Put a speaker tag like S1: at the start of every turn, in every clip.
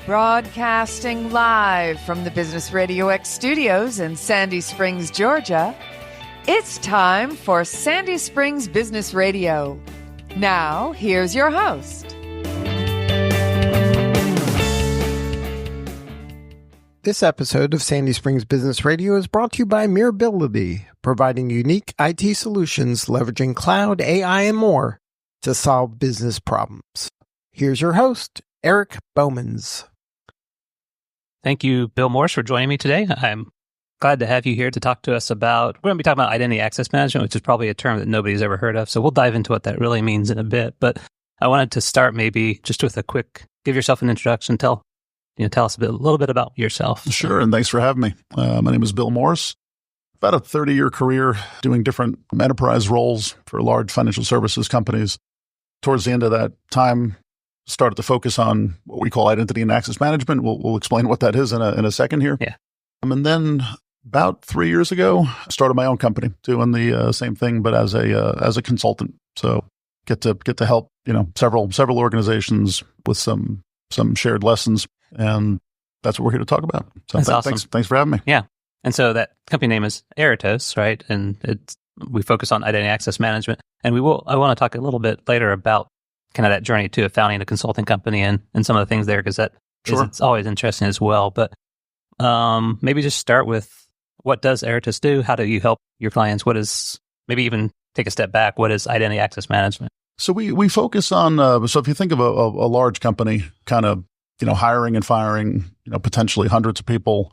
S1: Broadcasting live from the Business RadioX studios in Sandy Springs, Georgia, it's time for Sandy Springs Business Radio. Now, here's your host.
S2: This episode of Sandy Springs Business Radio is brought to you by Mirability, providing unique IT solutions leveraging cloud, AI, and more to solve business problems. Here's your host, Erik Boemanns.
S3: Thank you, Bill Morse, for joining me today. I'm glad to have you here to talk to us about, we're going to be talking about identity access management, which is probably a term that nobody's ever heard of. So we'll dive into what that really means in a bit. But I wanted to start maybe just with a quick, give yourself an introduction, tell us a little bit about yourself.
S4: Sure, and thanks for having me. My name is Bill Morse. About a 30-year career doing different enterprise roles for large financial services companies. Towards the end of that time, started to focus on what we call identity and access management. We'll explain what that is in a second here.
S3: Yeah.
S4: And then about 3 years ago, started my own company doing the same thing, but as a consultant. So get to help several organizations with some shared lessons, and that's what we're here to talk about. So
S3: that's awesome.
S4: Thanks for having me.
S3: Yeah. And so that company name is Eratos, right? And we focus on identity access management, and I want to talk a little bit later about kind of that journey to founding a consulting company and some of the things there, because it's always interesting as well. But maybe just start with, what does Eratos do? How do you help your clients? Maybe even take a step back, what is identity access management?
S4: So we focus on, so if you think of a large company kind of, hiring and firing, potentially hundreds of people,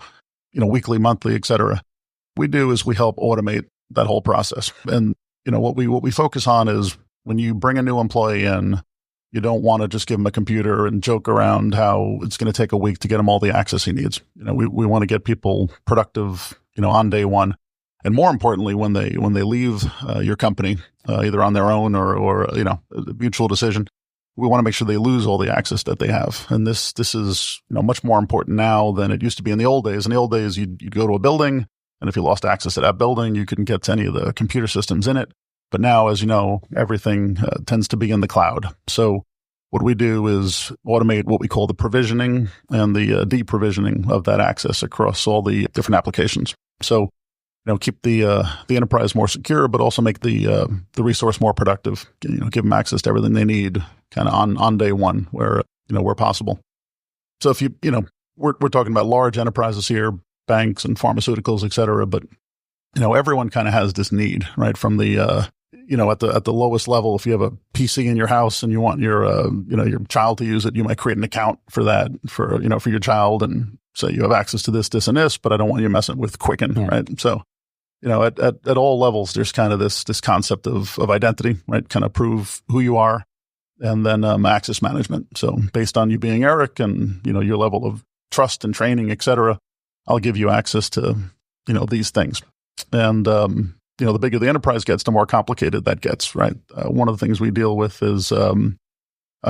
S4: weekly, monthly, et cetera, we do is we help automate that whole process. And, what we focus on is when you bring a new employee in, you don't want to just give them a computer and joke around how it's going to take a week to get him all the access he needs. We want to get people productive, on day one. And more importantly, when they leave your company, either on their own or a mutual decision, we want to make sure they lose all the access that they have. And this is much more important now than it used to be in the old days. In the old days, you'd go to a building, and if you lost access to that building, you couldn't get to any of the computer systems in it. But now, as you know, everything tends to be in the cloud. So what we do is automate what we call the provisioning and the deprovisioning of that access across all the different applications. So, keep the enterprise more secure, but also make the resource more productive. Give them access to everything they need, kind of on day one, where possible. So if we're talking about large enterprises here, banks and pharmaceuticals, et cetera, but everyone kind of has this need, right? From the at the lowest level, if you have a PC in your house and you want your child to use it, you might create an account for that for your child and say you have access to this, and this, but I don't want you messing with Quicken, right? So, at all levels, there's kind of this concept of identity, right? Kind of prove who you are, and then access management. So based on you being Erik and your level of trust and training, et cetera, I'll give you access to these things. And the bigger the enterprise gets, the more complicated that gets, right? One of the things we deal with is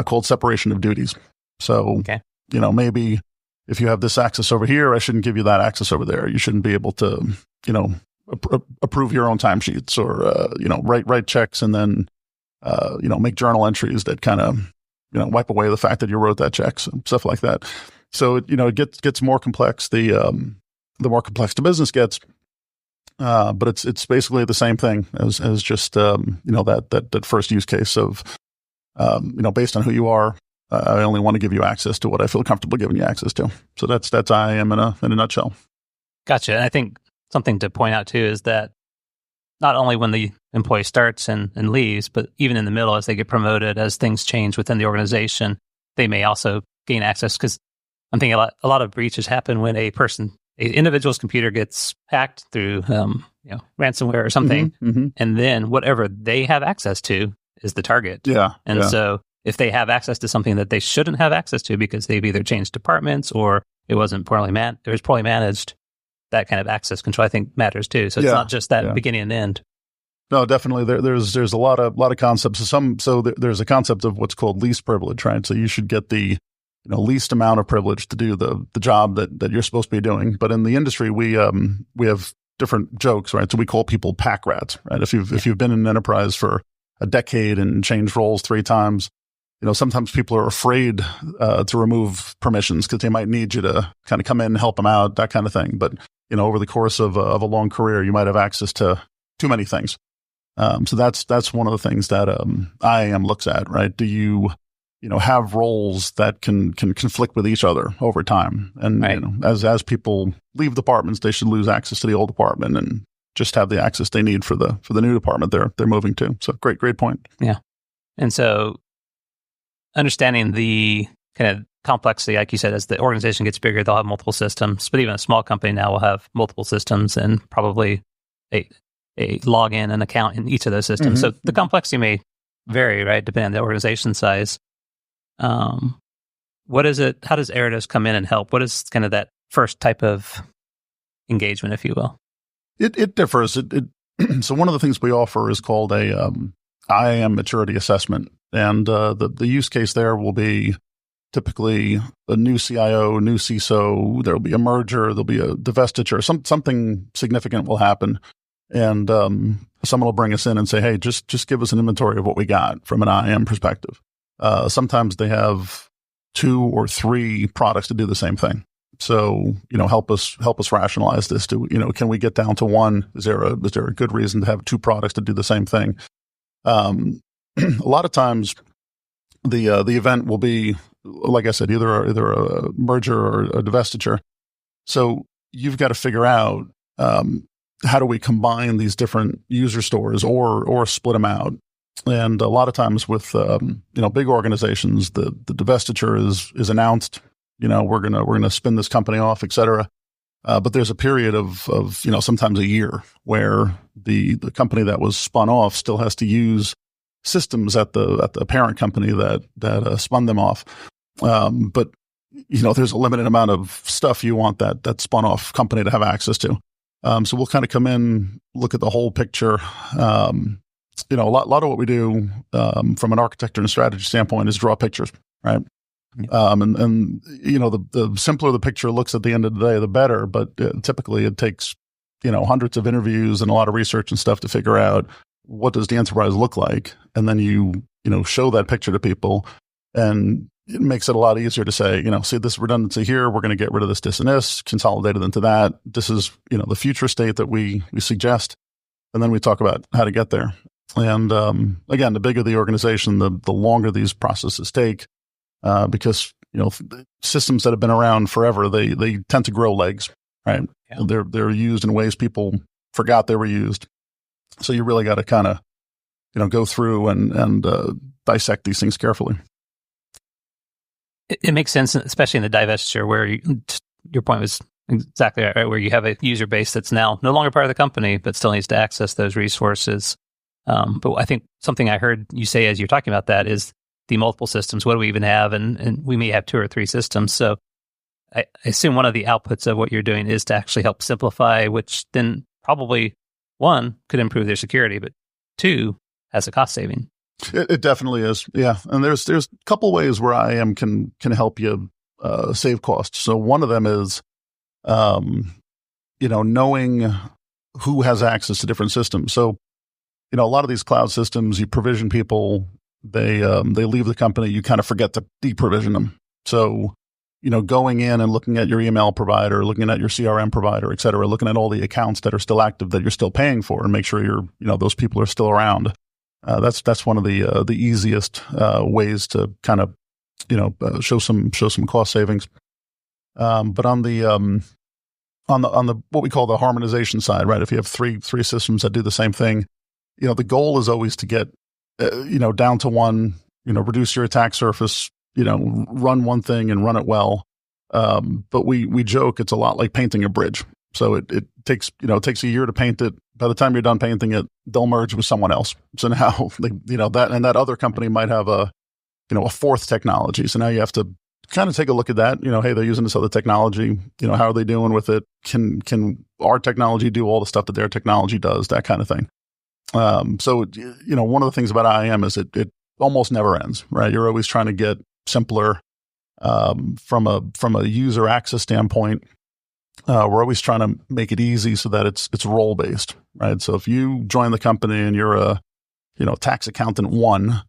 S4: called separation of duties. So,
S3: okay.
S4: Maybe if you have this access over here, I shouldn't give you that access over there. You shouldn't be able to, approve your own timesheets or, write checks and then, make journal entries that kind of, wipe away the fact that you wrote that check, so stuff like that. So, it gets more complex. The more complex the business gets. But it's basically the same thing as just, that first use case of, based on who you are, I only want to give you access to what I feel comfortable giving you access to. So that's IAM in a nutshell.
S3: Gotcha. And I think something to point out too is that not only when the employee starts and leaves, but even in the middle, as they get promoted, as things change within the organization, they may also gain access. Because I'm thinking a lot of breaches happen when an individual's computer gets hacked through, ransomware or something, and then whatever they have access to is the target.
S4: Yeah.
S3: And so if they have access to something that they shouldn't have access to because they've either changed departments or it was poorly managed, that kind of access control I think matters too. So it's not just that beginning and end.
S4: No, definitely. There's a lot of concepts. So there's a concept of what's called least privilege, right? So you should get the least amount of privilege to do the job that you're supposed to be doing. But in the industry, we have different jokes, right? So we call people pack rats, right? If you've been in an enterprise for a decade and changed roles 3 times, sometimes people are afraid to remove permissions because they might need you to kind of come in and help them out, that kind of thing. But, over the course of a long career, you might have access to too many things. So that's one of the things that IAM looks at, right? Do you have roles that can conflict with each other over time? And
S3: right.
S4: As people leave departments, they should lose access to the old department and just have the access they need for the new department they're moving to. So great point.
S3: Yeah. And so understanding the kind of complexity, like you said, as the organization gets bigger, they'll have multiple systems. But even a small company now will have multiple systems and probably a login and account in each of those systems.
S4: Mm-hmm.
S3: So the complexity may vary, right, depending on the organization size. What is it? How does Erados come in and help? What is kind of that first type of engagement, if you will?
S4: It differs. So one of the things we offer is called a IAM maturity assessment, and the use case there will be typically a new CIO, new CISO. There'll be a merger. There'll be a divestiture. Something significant will happen, and someone will bring us in and say, "Hey, just give us an inventory of what we got from an IAM perspective." Sometimes they have 2 or 3 products to do the same thing. So, help us rationalize this. Can we get down to 1? Is there a good reason to have 2 products to do the same thing? A lot of times the event will be, like I said, either a merger or a divestiture. So you've got to figure out, how do we combine these different user stores or split them out? And a lot of times with, big organizations, the divestiture is announced. We're gonna spin this company off, et cetera. But there's a period of sometimes a year where the company that was spun off still has to use systems at the parent company that spun them off. But there's a limited amount of stuff you want that spun off company to have access to. So we'll kind of come in, look at the whole picture. A lot of what we do from an architecture and strategy standpoint is draw pictures, right? The simpler the picture looks at the end of the day, the better. But typically it takes, hundreds of interviews and a lot of research and stuff to figure out what does the enterprise look like. And then you show that picture to people, and it makes it a lot easier to say, see this redundancy here, we're going to get rid of this and this, consolidate it into that. This is, the future state that we suggest. And then we talk about how to get there. And again, the bigger the organization, the longer these processes take. Because systems that have been around forever, they tend to grow legs, right? Yeah. They're used in ways people forgot they were used. So you really got to kind of go through and dissect these things carefully.
S3: It makes sense, especially in the divestiture, where your point was exactly right, where you have a user base that's now no longer part of the company, but still needs to access those resources. But I think something I heard you say as you're talking about that is the multiple systems. What do we even have? And we may have 2 or 3 systems. So I assume one of the outputs of what you're doing is to actually help simplify, which then probably 1 could improve their security, but 2 has a cost saving.
S4: It definitely is. Yeah. And there's a couple ways where IAM can help you save costs. So one of them is, knowing who has access to different systems. So, a lot of these cloud systems, you provision people, they leave the company, you kind of forget to deprovision them. So, going in and looking at your email provider, looking at your CRM provider, et cetera, looking at all the accounts that are still active that you're still paying for, and make sure those people are still around. That's one of the easiest ways to kind of show some cost savings. But on the what we call the harmonization side, right? If you have three systems that do the same thing, the goal is always to get down to 1. Reduce your attack surface. Run one thing and run it well. But we joke it's a lot like painting a bridge. So it takes a year to paint it. By the time you're done painting it, they'll merge with someone else. So now that other company might have a 4th technology. So now you have to kind of take a look at that. Hey, they're using this other technology. How are they doing with it? Can our technology do all the stuff that their technology does? That kind of thing. So one of the things about IAM is it almost never ends, right? You're always trying to get simpler. From a user access standpoint, we're always trying to make it easy so that it's role based, right? So if you join the company and you're a tax accountant 1,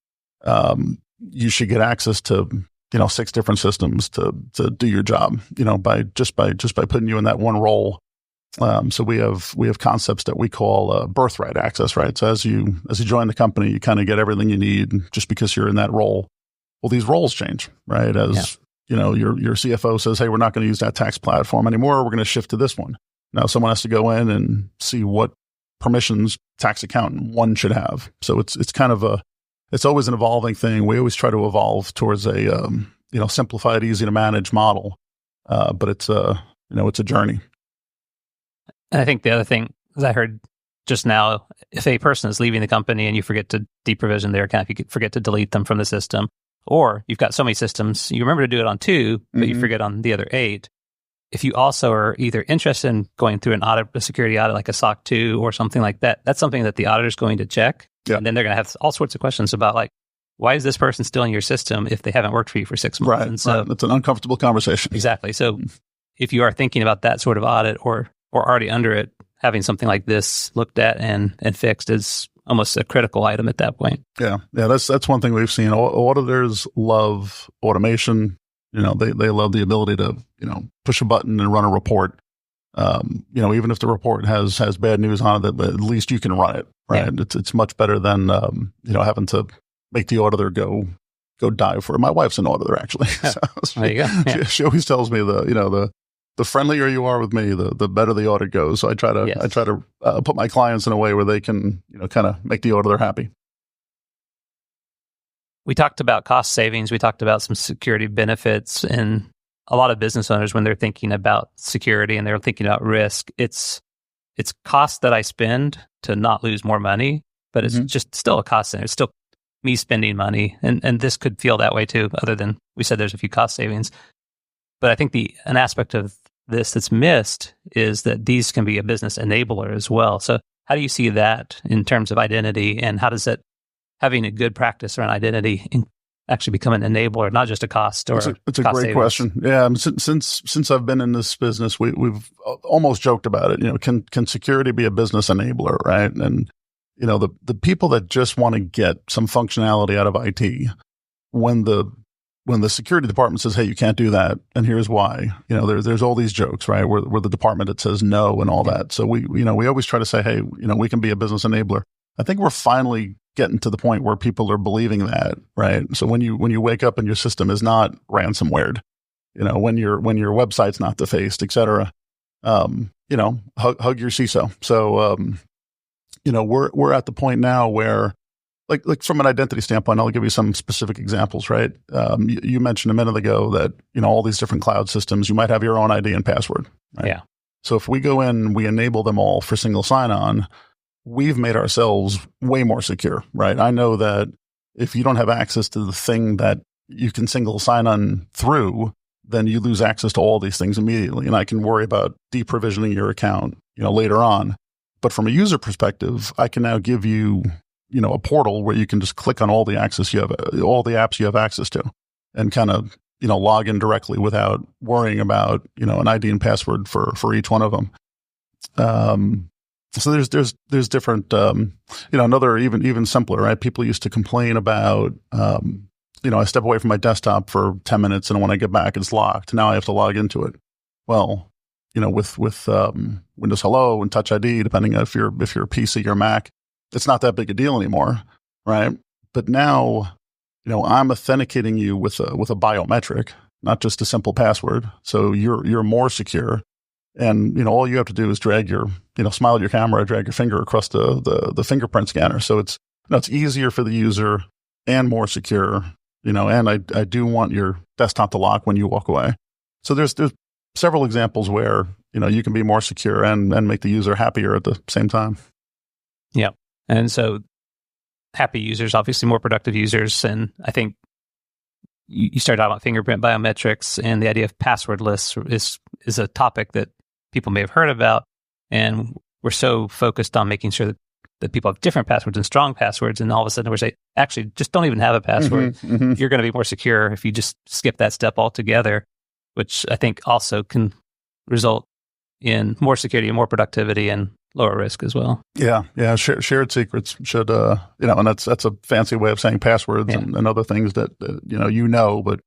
S4: you should get access to, 6 different systems to do your job, by putting you in that one role. So we have concepts that we call birthright access, right? So as you join the company, you kind of get everything you need just because you're in that role. Well, these roles change, right? As your CFO says, hey, we're not going to use that tax platform anymore. We're going to shift to this one. Now someone has to go in and see what permissions tax accountant one should have. So it's kind of it's always an evolving thing. We always try to evolve towards a simplified, easy to manage model, but it's a journey.
S3: And I think the other thing, as I heard just now, if a person is leaving the company and you forget to deprovision their account, if you forget to delete them from the system, or you've got so many systems, you remember to do it on 2, but you forget on the other 8. If you also are either interested in going through an audit, a security audit like a SOC 2 or something like that, that's something that the auditor is going to check.
S4: Yeah.
S3: And then they're going to have all sorts of questions about, like, why is this person still in your system if they haven't worked for you for 6 months?
S4: Right.
S3: And so,
S4: right. It's an uncomfortable conversation.
S3: Exactly. So if you are thinking about that sort of audit or already under it, having something like this looked at and fixed is almost a critical item at that point.
S4: Yeah. That's one thing we've seen. Auditors love automation. They love the ability to push a button and run a report. Even if the report has bad news on it, but at least you can run it. Right. Yeah. It's much better than having to make the auditor go dive for it. My wife's an auditor, actually. So
S3: there you go. Yeah.
S4: She always tells me the friendlier you are with me, the better the audit goes. So I try to put my clients in a way where they can, kind of make the auditor happy.
S3: We talked about cost savings. We talked about some security benefits, and a lot of business owners, when they're thinking about security and they're thinking about risk, it's cost that I spend to not lose more money, but it's just still a cost center. It's still me spending money, and this could feel that way too. Other than we said, there's a few cost savings, but I think an aspect of this that's missed is that these can be a business enabler as well. So how do you see that in terms of identity, and how does that having a good practice around identity actually become an enabler, not just a cost or
S4: it's a great
S3: savings?
S4: question. Yeah, since I've been in this business, we've almost joked about it. Can security be a business enabler, right? And the people that just want to get some functionality out of IT, when the security department says, hey, you can't do that, and here's why, there's all these jokes, right? We're the department that says no and all that. So we always try to say, hey, we can be a business enabler. I think we're finally getting to the point where people are believing that, right? So when you wake up and your system is not ransomwared, when your website's not defaced, et cetera, hug your CISO. So, we're at the point now where, like from an identity standpoint, I'll give you some specific examples, right? You mentioned a minute ago that, all these different cloud systems, you might have your own ID and password, right?
S3: Yeah.
S4: So if we go in, we enable them all for single sign-on, we've made ourselves way more secure, right? I know that if you don't have access to the thing that you can single sign-on through, then you lose access to all these things immediately. And I can worry about deprovisioning your account, later on. But from a user perspective, I can now give you, a portal where you can just click on all the apps you have access to, and kind of, log in directly without worrying about, an ID and password for each one of them. So there's different, another even simpler, right? People used to complain about, I step away from my desktop for 10 minutes and when I get back, it's locked. Now I have to log into it. Well, with Windows Hello and Touch ID, depending on if you're PC or Mac, it's not that big a deal anymore, right? But now, I'm authenticating you with a biometric, not just a simple password. So you're more secure. And, all you have to do is drag your, smile at your camera, drag your finger across the fingerprint scanner. So it's easier for the user and more secure, and I do want your desktop to lock when you walk away. So there's several examples where, you can be more secure and make the user happier at the same time.
S3: Yeah. And so happy users, obviously more productive users. And I think you started out about fingerprint biometrics, and the idea of passwordless is a topic that people may have heard about. And we're so focused on making sure that people have different passwords and strong passwords. And all of a sudden we're saying, actually, just don't even have a password. You're going to be more secure if you just skip that step altogether, which I think also can result in more security and more productivity and lower risk as well.
S4: Yeah. Shared secrets should, and that's a fancy way of saying passwords and other things that, but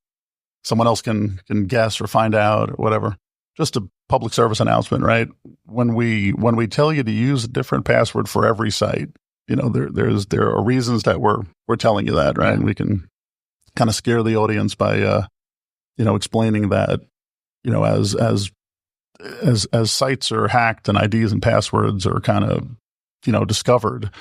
S4: someone else can guess or find out or whatever. Just a public service announcement, right? When we tell you to use a different password for every site, there are reasons that we're telling you that, right? And we can kind of scare the audience by, explaining that, as sites are hacked and IDs and passwords are kind of, discovered,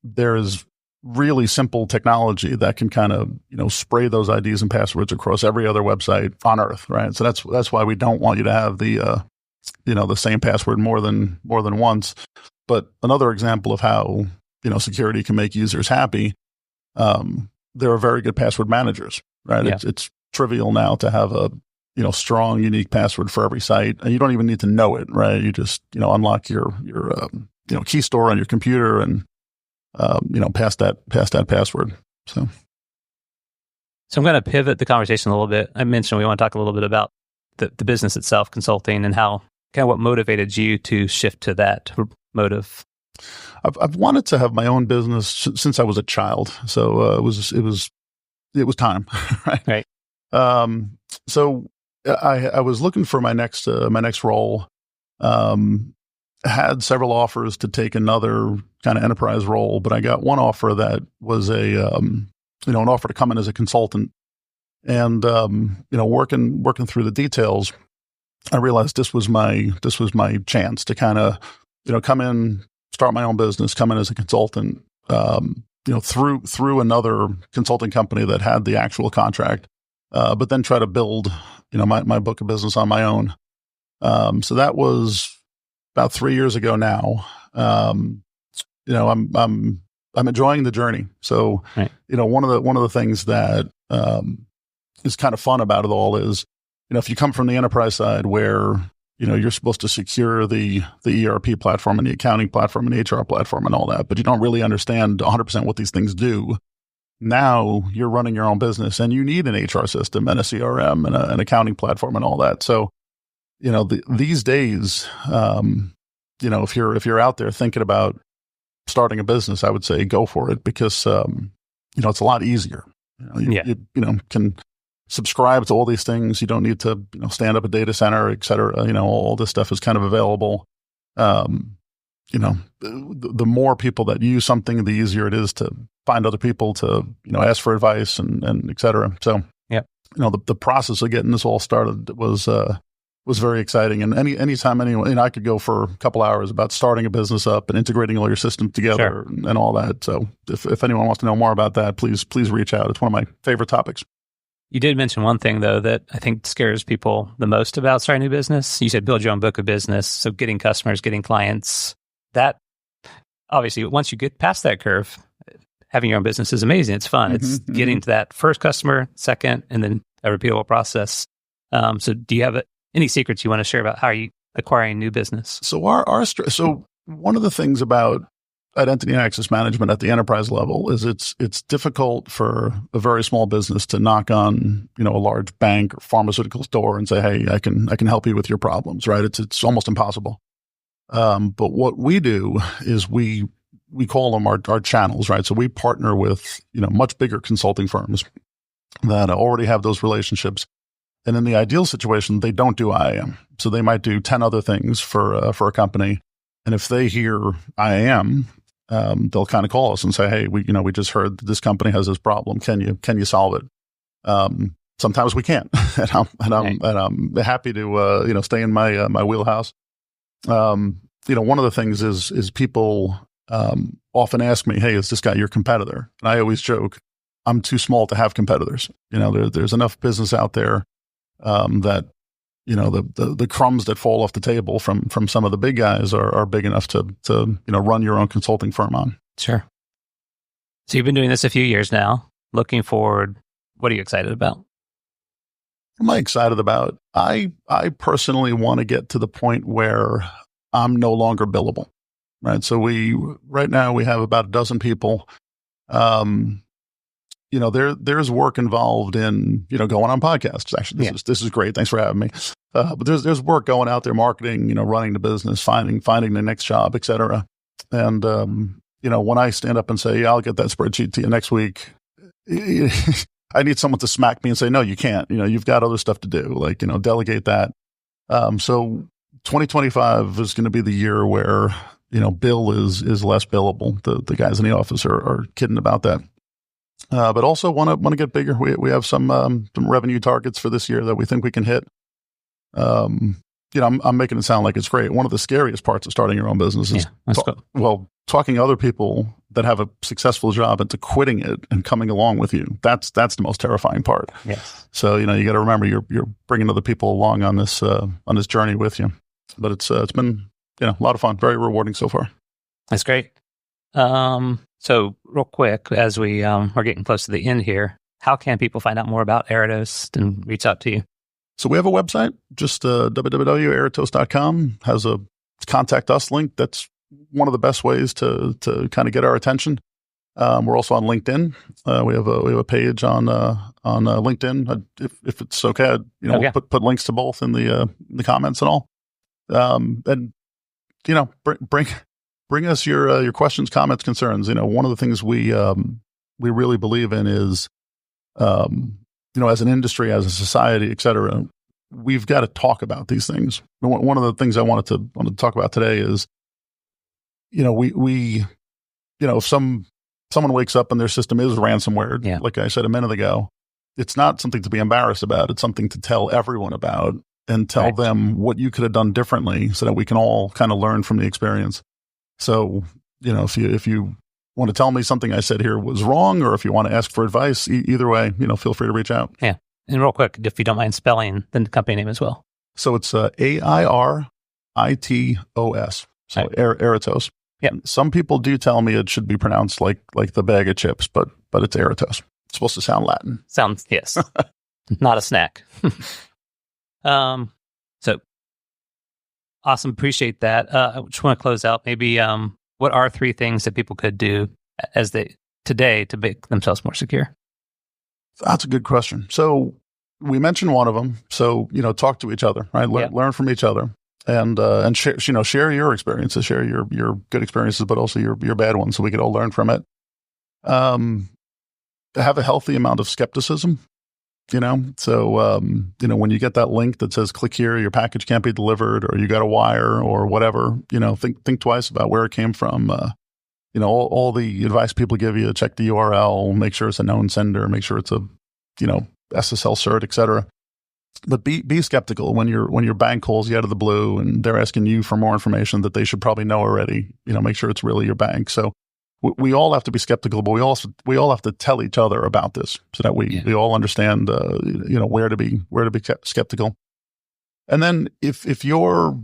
S4: there's really simple technology that can kind of, spray those IDs and passwords across every other website on earth, right? So that's why we don't want you to have the same password more than once. But another example of how, security can make users happy, there are very good password managers, right? Yeah. It's trivial now to have a, strong, unique password for every site, and you don't even need to know it, right? You just, unlock your key store on your computer and, pass that password. So
S3: I'm going to pivot the conversation a little bit. I mentioned we want to talk a little bit about the business itself, consulting, and how kind of what motivated you to shift to that motive.
S4: I've wanted to have my own business since I was a child. So it was time, right? So I was looking for my next role. Had several offers to take another kind of enterprise role, but I got one offer that was an offer to come in as a consultant. And working through the details, I realized this was my chance to kind of come in, start my own business, come in as a consultant, through another consulting company that had the actual contract, but then try to build, my book of business on my own. So that was about 3 years ago now. I'm enjoying the journey. So, right. One of the things that is kind of fun about it all is, if you come from the enterprise side where, you're supposed to secure the ERP platform and the accounting platform and HR platform and all that, but you don't really understand 100% what these things do. Now you're running your own business and you need an HR system and a CRM and an accounting platform and all that. So, these days, if you're out there thinking about starting a business, I would say go for it because, it's a lot easier. You can subscribe to all these things. You don't need to, stand up a data center, et cetera. All this stuff is kind of available. The more people that use something, the easier it is to find other people to, ask for advice and et cetera. So, the process of getting this all started was very exciting. And anytime anyone, I could go for a couple hours about starting a business up and integrating all your systems together and all that. So if anyone wants to know more about that, please reach out. It's one of my favorite topics.
S3: You did mention one thing, though, that I think scares people the most about starting a new business. You said build your own book of business. So getting customers, getting clients, that obviously, once you get past that curve, having your own business is amazing. It's fun. It's getting to that first customer, second, and then a repeatable process. So do you have any secrets you want to share about how you acquiring new business?
S4: So so one of the things about identity and access management at the enterprise level is it's difficult for a very small business to knock on, a large bank or pharmaceutical store and say, hey, I can help you with your problems, right? It's almost impossible. But what we do is we call them our channels, right? So we partner with, much bigger consulting firms that already have those relationships. And in the ideal situation, they don't do IAM. So they might do 10 other things for a company. And if they hear IAM, they'll kind of call us and say, hey, we just heard that this company has this problem. Can you solve it? Sometimes we can't. and I'm happy to, stay in my wheelhouse. One of the things is people often ask me, hey, is this guy your competitor? And I always joke, I'm too small to have competitors. There's enough business out there that, the crumbs that fall off the table from some of the big guys are big enough to run your own consulting firm on.
S3: Sure. So you've been doing this a few years now. Looking forward, what are you excited about?
S4: What am I excited about? I personally want to get to the point where I'm no longer billable, right? So right now we have about a dozen people. There's work involved in, going on podcasts. Actually, this is great. Thanks for having me. But there's work going out there, marketing, running the business, finding the next job, et cetera. And, when I stand up and say, yeah, I'll get that spreadsheet to you next week, I need someone to smack me and say, no, you can't. You've got other stuff to do, delegate that. So 2025 is going to be the year where, Bill is less billable. The guys in the office are kidding about that. But also want to get bigger. We have some revenue targets for this year that we think we can hit. I'm making it sound like it's great. One of the scariest parts of starting your own business is talking to other people that have a successful job into quitting it and coming along with you. That's the most terrifying part.
S3: Yes.
S4: So you got to remember you're bringing other people along on this journey with you. But it's been a lot of fun, very rewarding so far.
S3: That's great. So real quick, as we are getting close to the end here, how can people find out more about Eratos and reach out to you?
S4: So we have a website, just www.eratos.com, has a contact us link. That's one of the best ways to kind of get our attention. We're also on LinkedIn. We have a page on LinkedIn. If it's okay, put links to both in the comments and all. And bring us your questions, comments, concerns. One of the things we really believe in is, as an industry, as a society, et cetera, we've got to talk about these things. One of the things I wanted to talk about today is, if someone wakes up and their system is ransomware, like I said a minute ago, it's not something to be embarrassed about. It's something to tell everyone about and tell them what you could have done differently so that we can all kind of learn from the experience. So, if you want to tell me something I said here was wrong, or if you want to ask for advice, either way, feel free to reach out.
S3: Yeah. And real quick, if you don't mind spelling the company name as well.
S4: So it's AIRITOS. So Eratos.
S3: Yeah.
S4: Some people do tell me it should be pronounced like the bag of chips, but it's Eratos. It's supposed to sound Latin.
S3: Sounds, yes. Not a snack. So awesome. Appreciate that. I just want to close out. Maybe what are 3 things that people could do today to make themselves more secure?
S4: That's a good question. So we mentioned one of them. So, talk to each other, right? Learn from each other and share your experiences, share your good experiences, but also your bad ones so we could all learn from it. Have a healthy amount of skepticism, So, when you get that link that says click here, your package can't be delivered, or you got a wire or whatever, think twice about where it came from. All the advice people give you, check the URL, make sure it's a known sender, make sure it's a, SSL cert, et cetera. But be skeptical when your bank calls you out of the blue and they're asking you for more information that they should probably know already. Make sure it's really your bank. So we all have to be skeptical, but we all have to tell each other about this so that we all understand, where to be skeptical. And then if you're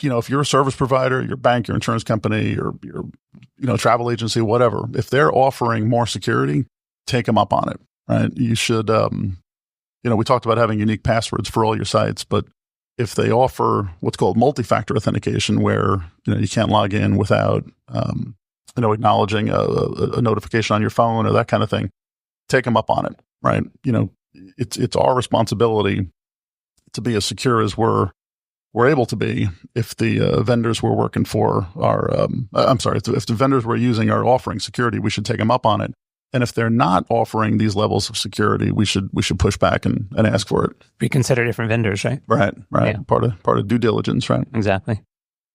S4: a service provider, your bank, your insurance company, your travel agency, whatever, if they're offering more security, take them up on it, right? You should, we talked about having unique passwords for all your sites, but if they offer what's called multi-factor authentication, where, you can't log in without, acknowledging a notification on your phone or that kind of thing, take them up on it, right? It's our responsibility to be as secure as we're able to be. If the vendors we're working for are, if the vendors we're using are offering security, we should take them up on it. And if they're not offering these levels of security, we should push back and ask for it.
S3: Reconsider different vendors, right?
S4: Right.
S3: Yeah.
S4: Part of due diligence, right?
S3: Exactly.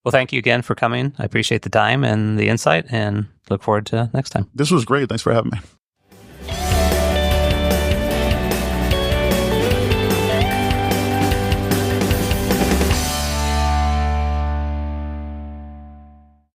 S3: Well, thank you again for coming. I appreciate the time and the insight, and look forward to next time.
S4: This was great. Thanks for having me.